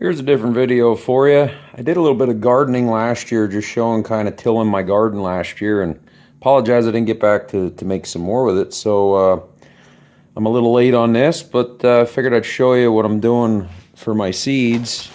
Here's a different video for you. I did a little bit of gardening last year, just showing kind of tilling my garden last year, and apologize I didn't get back to make some more with it. So I'm a little late on this, but figured I'd show you what I'm doing for my seeds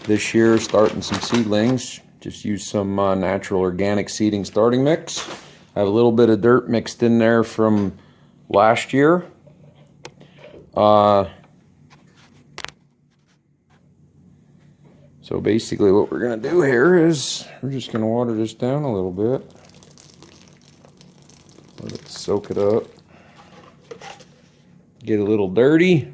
this year, starting some seedlings. Just use some natural organic seeding starting mix. I have a little bit of dirt mixed in there from last year. So basically what we're going to do here is we're just going to water this down a little bit. Let it soak it up. Get a little dirty.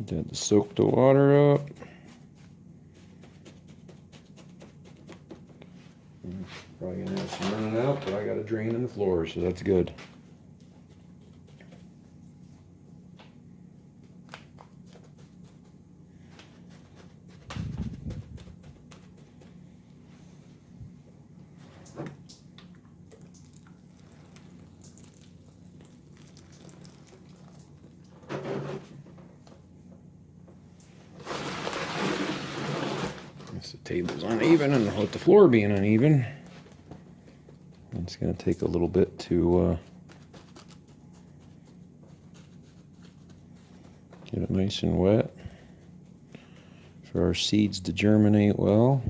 Need to soak the water up. Probably gonna have some running out, but I got a drain in the floor, so that's good. The table's uneven, and with the floor being uneven, it's going to take a little bit to get it nice and wet for our seeds to germinate well.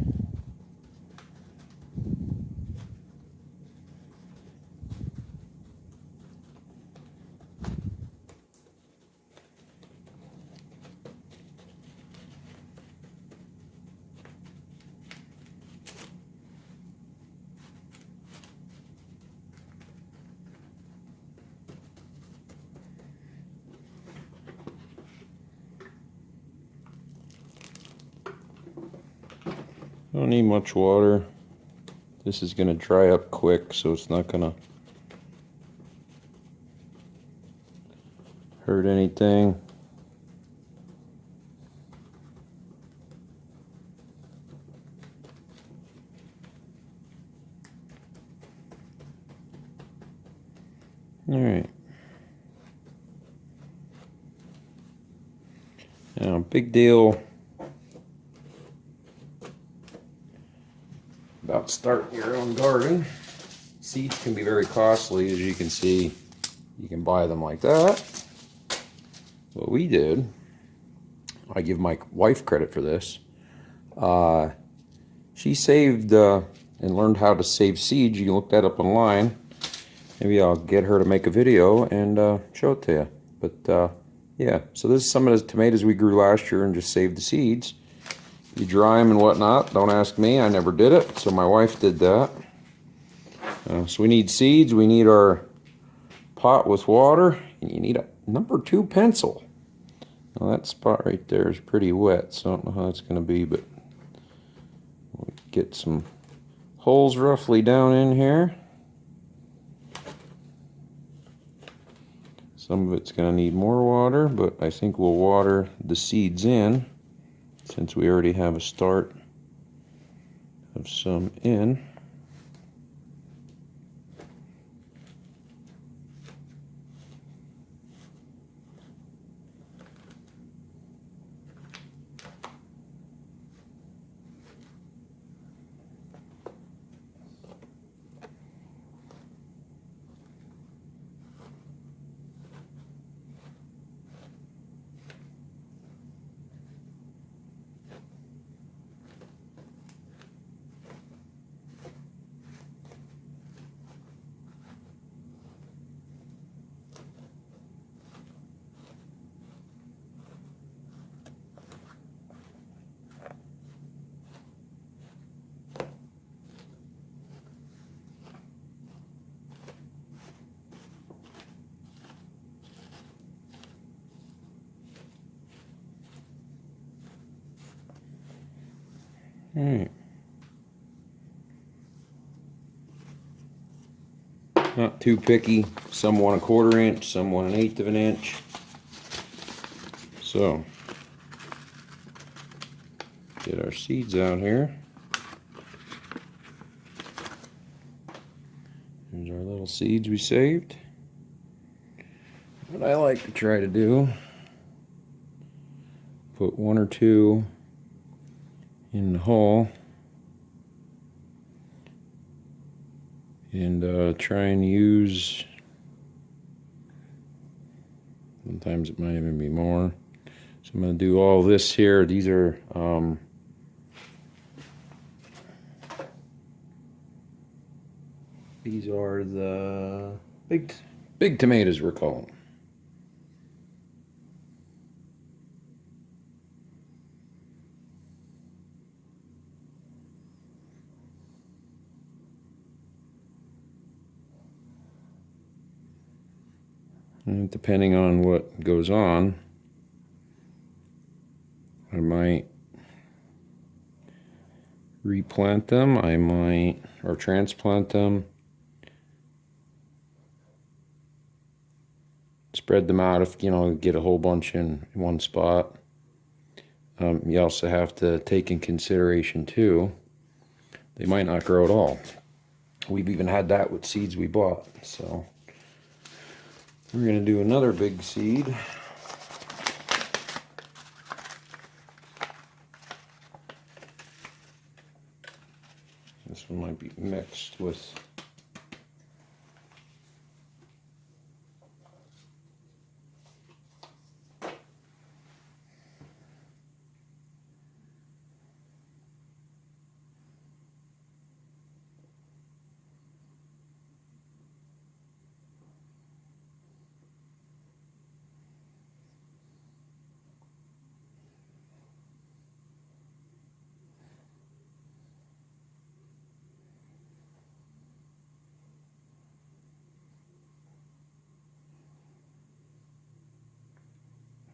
Don't need much water. This is going to dry up quick, so it's not going to hurt anything. All right. Now, big deal about starting your own garden. Seeds can be very costly, as you can see. You can buy them like that. What we did, I give my wife credit for this. She saved and learned how to save seeds. You can look that up online. Maybe I'll get her to make a video and show it to you. But yeah, so this is some of the tomatoes we grew last year and just saved the seeds. You dry them and whatnot. Don't ask me, I never did it, so my wife did that. So we need seeds, we need our pot with water, and you need a number 2 pencil. Now that spot right there is pretty wet, so I don't know how it's going to be, but we'll get some holes roughly down in here. Some of it's going to need more water, but I think we'll water the seeds in, since we already have a start of some in. All right. too picky. Some want 1/4 inch, some want 1/8 of an inch. So, get our seeds out here. Here's our little seeds we saved. What I like to try to do, put 1 or 2 in the hole and try and use, sometimes it might even be more. So I'm going to do all this here. These are the big tomatoes, we're calling them. And depending on what goes on, I might replant them, or transplant them, spread them out if, get a whole bunch in one spot. You also have to take in consideration too, they might not grow at all. We've even had that with seeds we bought. So we're going to do another big seed. This one might be mixed with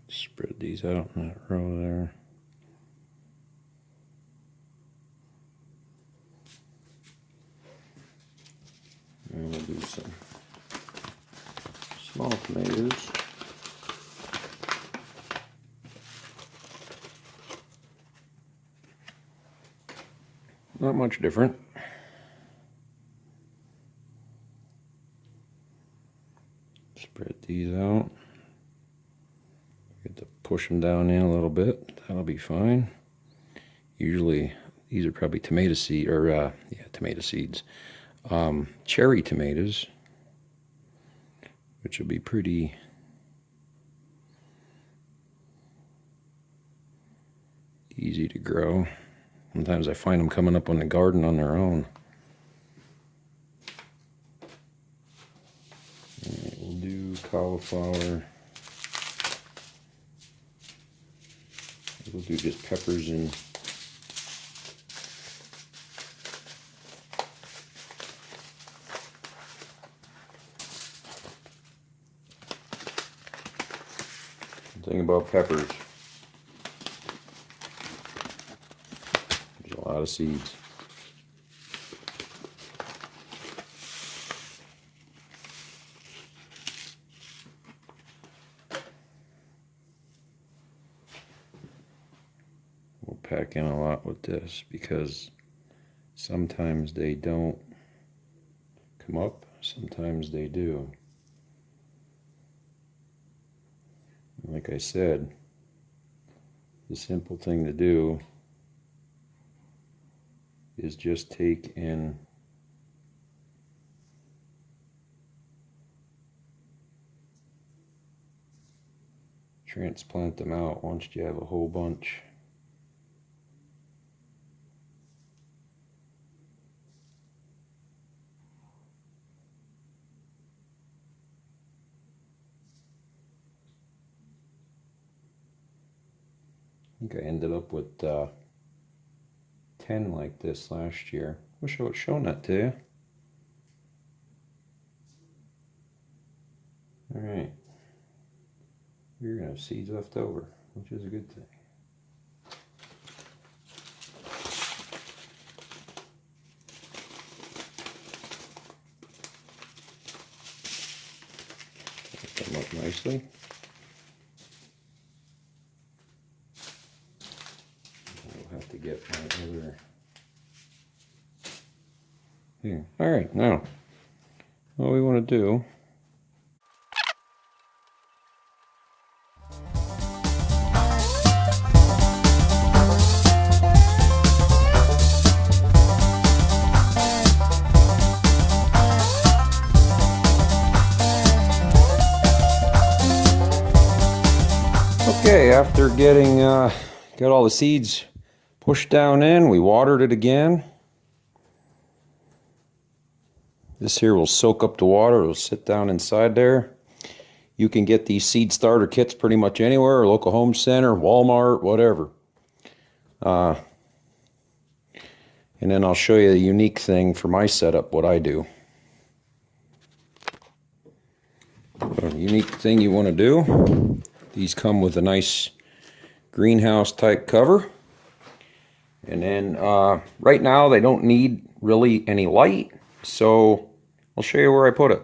spread these out in that row there. And we'll do some small tomatoes. Not much different. Spread these out. Get to push them down in a little bit. That'll be fine. Usually, these are probably tomato seed, or tomato seeds. Cherry tomatoes, which will be pretty easy to grow. Sometimes I find them coming up on the garden on their own. Alright, we'll do cauliflower. We'll do just peppers and thing about peppers, there's a lot of seeds. We'll pack in a lot with this because sometimes they don't come up, sometimes they do. Like I said, the simple thing to do is just take and transplant them out once you have a whole bunch. I think I ended up with 10 like this last year. Wish I would have shown that to you. Alright. You're going to have seeds left over, which is a good thing. them up nicely. I'll have to get my other here. All right, now what we want to do. Okay, after getting got all the seeds pushed down in, we watered it again. This here will soak up the water. It'll sit down inside there. You can get these seed starter kits pretty much anywhere, or local home center, Walmart, whatever. And then I'll show you the unique thing for my setup, what I do. A unique thing you want to do. These come with a nice greenhouse type cover. And then right now they don't need really any light, so I'll show you where I put it.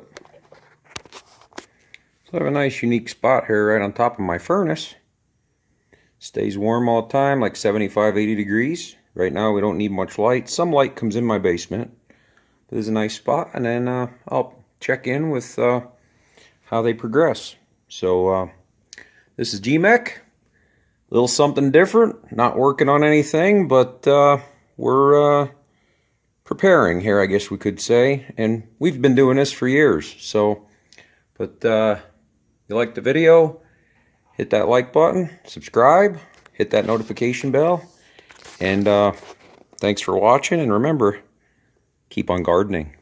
So I have a nice unique spot here right on top of my furnace. Stays warm all the time, like 75-80 degrees. Right now we don't need much light. Some light comes in my basement. This is a nice spot, and then I'll check in with how they progress. So this is GMEC. A little something different. Not working on anything, but we're preparing here, I guess we could say. And we've been doing this for years. So, but you like the video, hit that like button, subscribe, hit that notification bell. And thanks for watching. And remember, keep on gardening.